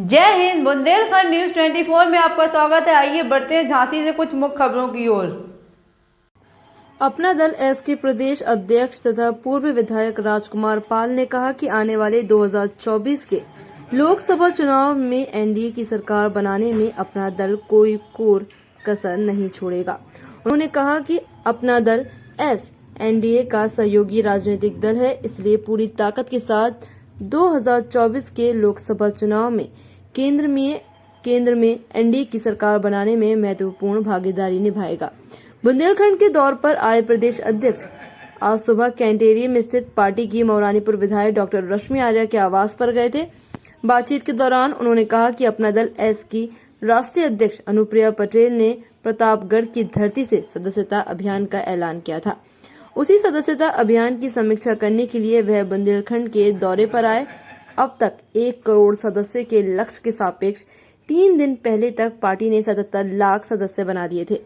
जय हिंद। बुंदेलखंड न्यूज 24 में आपका स्वागत है। आइए बढ़ते हैं झांसी से कुछ मुख्य खबरों की ओर। अपना दल एस के प्रदेश अध्यक्ष तथा पूर्व विधायक राजकुमार पाल ने कहा कि आने वाले 2024 के लोकसभा चुनाव में एनडीए की सरकार बनाने में अपना दल कोई कोर कसर नहीं छोड़ेगा। उन्होंने कहा कि अपना दल एस एनडीए का सहयोगी राजनीतिक दल है, इसलिए पूरी ताकत के साथ 2024 के लोकसभा चुनाव में केंद्र में एनडीए की सरकार बनाने में महत्वपूर्ण भागीदारी निभाएगा। बुंदेलखंड के दौर पर आए प्रदेश अध्यक्ष आज सुबह कैंटेरिया में स्थित पार्टी की मौरानीपुर विधायक डॉक्टर रश्मि आर्या के आवास पर गए थे। बातचीत के दौरान उन्होंने कहा कि अपना दल एस की राष्ट्रीय अध्यक्ष अनुप्रिया पटेल ने प्रतापगढ़ की धरती से सदस्यता अभियान का ऐलान किया था। उसी सदस्यता अभियान की समीक्षा करने के लिए वह बुंदेलखंड के दौरे पर आए। अब तक 1 करोड़ सदस्य के लक्ष्य के सापेक्ष 3 दिन पहले तक पार्टी ने 77 लाख सदस्य बना दिए थे।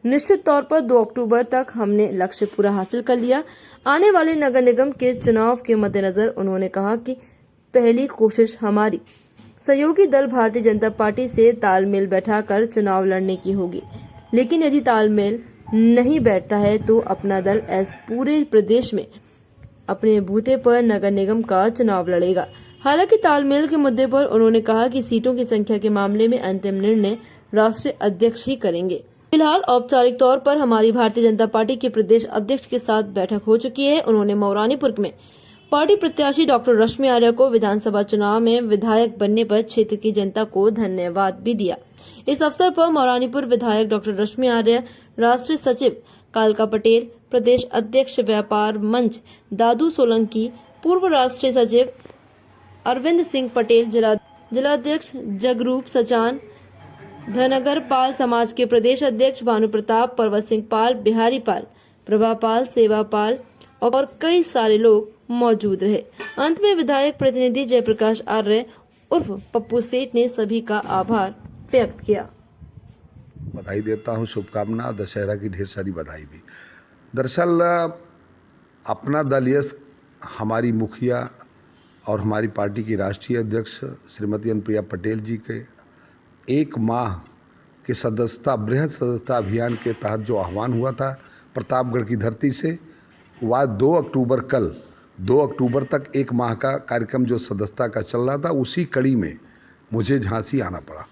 निश्चित तौर पर 2 अक्टूबर तक हमने लक्ष्य पूरा हासिल कर लिया। आने वाले नगर निगम के चुनाव के मद्देनजर उन्होंने कहा कि पहली कोशिश हमारी सहयोगी दल भारतीय जनता पार्टी से तालमेल बैठाकर चुनाव लड़ने की होगी, लेकिन यदि तालमेल नहीं बैठता है तो अपना दल एस पूरे प्रदेश में अपने बूते पर नगर निगम का चुनाव लड़ेगा। हालांकि तालमेल के मुद्दे पर उन्होंने कहा कि सीटों की संख्या के मामले में अंतिम निर्णय राष्ट्रीय अध्यक्ष ही करेंगे। फिलहाल औपचारिक तौर पर हमारी भारतीय जनता पार्टी के प्रदेश अध्यक्ष के साथ बैठक हो चुकी है। उन्होंने मौरानीपुर में पार्टी प्रत्याशी डॉक्टर रश्मि आर्या को विधानसभा चुनाव में विधायक बनने पर क्षेत्र की जनता को धन्यवाद भी दिया। इस अवसर पर मौरानीपुर विधायक डॉक्टर रश्मि आर्या, राष्ट्रीय सचिव कालका पटेल, प्रदेश अध्यक्ष व्यापार मंच दादू सोलंकी, पूर्व राष्ट्रीय सचिव अरविंद सिंह पटेल, जिलाध्यक्ष जगरूप सचान, धनगर पाल समाज के प्रदेश अध्यक्ष भानु प्रताप, पर्वत सिंह पाल, बिहारी पाल, प्रभा पाल, सेवा पाल और कई सारे लोग मौजूद रहे। अंत में विधायक प्रतिनिधि जयप्रकाश आर्य उर्फ पप्पू सेठ ने सभी का आभार व्यक्त किया। बधाई देता हूं, शुभकामना, दशहरा की ढेर सारी बधाई भी। दरअसल अपना दल यस हमारी मुखिया और हमारी पार्टी की राष्ट्रीय अध्यक्ष श्रीमती अनुप्रिया पटेल जी के 1 माह के सदस्यता बृहद सदस्यता अभियान के तहत जो आह्वान हुआ था प्रतापगढ़ की धरती से, वह 2 अक्टूबर कल 2 अक्टूबर तक 1 माह का कार्यक्रम जो सदस्यता का चल रहा था, उसी कड़ी में मुझे झांसी आना पड़ा।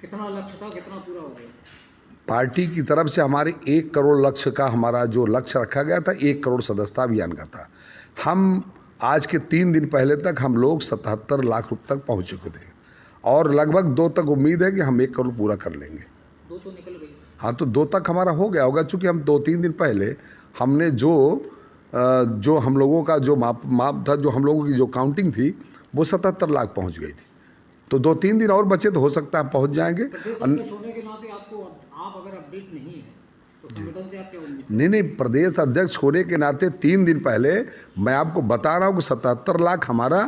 कितना लक्ष्य था, कितना पूरा हो गया? पार्टी की तरफ से हमारे 1 करोड़ लक्ष्य का हमारा जो लक्ष्य रखा गया था, 1 करोड़ सदस्यता अभियान का था। हम आज के 3 दिन पहले तक हम लोग 77 लाख रुपये तक पहुंच चुके थे और लगभग 2 तक उम्मीद है कि हम 1 करोड़ पूरा कर लेंगे। 2 तो निकल गई। हाँ, तो 2 तक हमारा हो गया होगा, चूँकि हम 2-3 दिन पहले हमने जो हम लोगों का जो माप था, जो हम लोगों की जो काउंटिंग थी, वो 77 लाख पहुँच गई थी। तो 2-3 दिन और बचे तो हो सकता है हम पहुँच जाएंगे। होने के नाते आपको आप अगर अपडेट नहीं है तो संगठन से आप क्या उम्मीद? नहीं, प्रदेश अध्यक्ष होने के नाते 3 दिन पहले मैं आपको बता रहा हूँ कि 77 लाख हमारा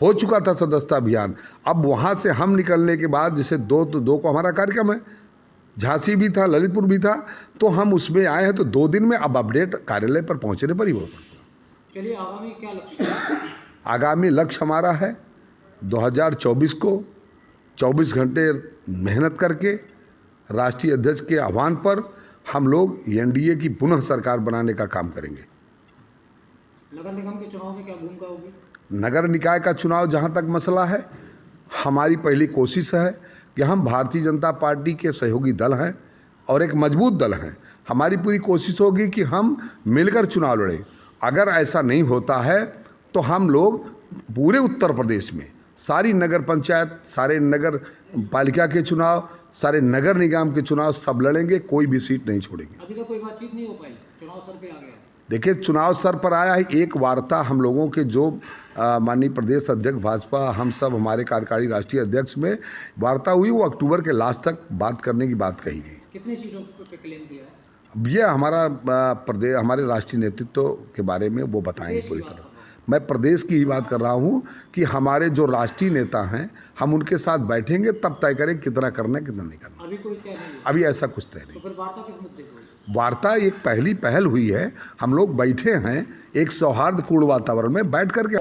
हो चुका था सदस्यता अभियान। अब वहाँ से हम निकलने के बाद, जैसे 2 को हमारा कार्यक्रम है, झांसी भी था, ललितपुर भी था, तो हम उसमें आए हैं, तो 2 दिन में अब अपडेट कार्यालय पर पहुँचने पर ही हो सकता। चलिए, आगामी क्या लक्ष्य है? आगामी लक्ष्य हमारा है 2024 को 24 घंटे मेहनत करके राष्ट्रीय अध्यक्ष के आह्वान पर हम लोग एनडीए की पुनः सरकार बनाने का काम करेंगे। नगर निगम के चुनाव में क्या भूमिका होगी? नगर निकाय का चुनाव जहां तक मसला है, हमारी पहली कोशिश है कि हम भारतीय जनता पार्टी के सहयोगी दल हैं और एक मजबूत दल हैं। हमारी पूरी कोशिश होगी कि हम मिलकर चुनाव लड़ें। अगर ऐसा नहीं होता है तो हम लोग पूरे उत्तर प्रदेश में सारी नगर पंचायत, सारे नगर पालिका के चुनाव, सारे नगर निगम के चुनाव सब लड़ेंगे, कोई भी सीट नहीं छोड़ेंगे। अभी तक कोई बातचीत नहीं हो पाई, चुनाव सर पे आ गया। देखिए, चुनाव सर पर आया है। एक वार्ता हम लोगों के जो माननीय प्रदेश अध्यक्ष भाजपा, हम सब हमारे कार्यकारी राष्ट्रीय अध्यक्ष में वार्ता हुई, वो अक्टूबर के लास्ट तक बात करने की बात कही गई। कितनी सीटों पे क्लेम किया है? अब ये हमारा प्रदेश, हमारे राष्ट्रीय नेतृत्व के बारे में वो बताएंगे पूरी तरह। मैं प्रदेश की ही बात कर रहा हूँ कि हमारे जो राष्ट्रीय नेता हैं, हम उनके साथ बैठेंगे, तब तय करें कितना करना है कितना नहीं करना। अभी कोई तय नहीं है? अभी ऐसा कुछ तय नहीं। तो फिर वार्ता किस मुद्दे पर हुई? वार्ता एक पहल हुई है। हम लोग बैठे हैं एक सौहार्दपूर्ण वातावरण में बैठ करके।